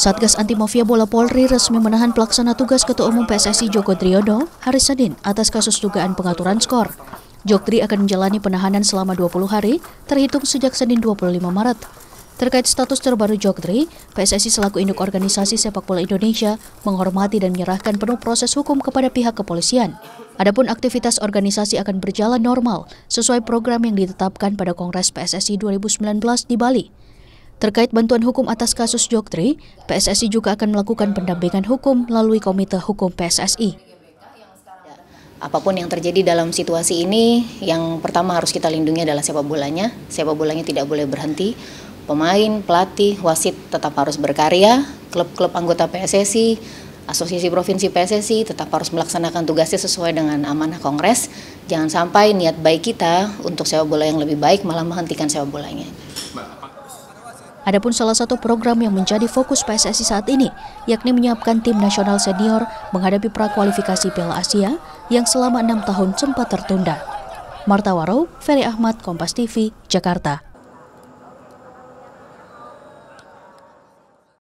Satgas Anti Mafia Bola Polri resmi menahan pelaksana tugas Ketua Umum PSSI Joko Driono hari Senin atas kasus dugaan pengaturan skor. Jokdri akan menjalani penahanan selama 20 hari, terhitung sejak Senin 25 Maret. Terkait status terbaru Jokdri, PSSI selaku induk organisasi sepak bola Indonesia menghormati dan menyerahkan penuh proses hukum kepada pihak kepolisian. Adapun aktivitas organisasi akan berjalan normal sesuai program yang ditetapkan pada Kongres PSSI 2019 di Bali. Terkait bantuan hukum atas kasus Jokdri, PSSI juga akan melakukan pendampingan hukum melalui Komite Hukum PSSI. Apapun yang terjadi dalam situasi ini, yang pertama harus kita lindungi adalah sepak bolanya. Sepak bolanya tidak boleh berhenti. Pemain, pelatih, wasit tetap harus berkarya. Klub-klub anggota PSSI, Asosiasi Provinsi PSSI tetap harus melaksanakan tugasnya sesuai dengan amanah Kongres. Jangan sampai niat baik kita untuk sepak bola yang lebih baik malah menghentikan sepak bolanya. Adapun salah satu program yang menjadi fokus PSSI saat ini, yakni menyiapkan tim nasional senior menghadapi prakualifikasi Piala Asia yang selama 6 tahun sempat tertunda. Marta Warau, Ferry Ahmad, Kompas TV, Jakarta.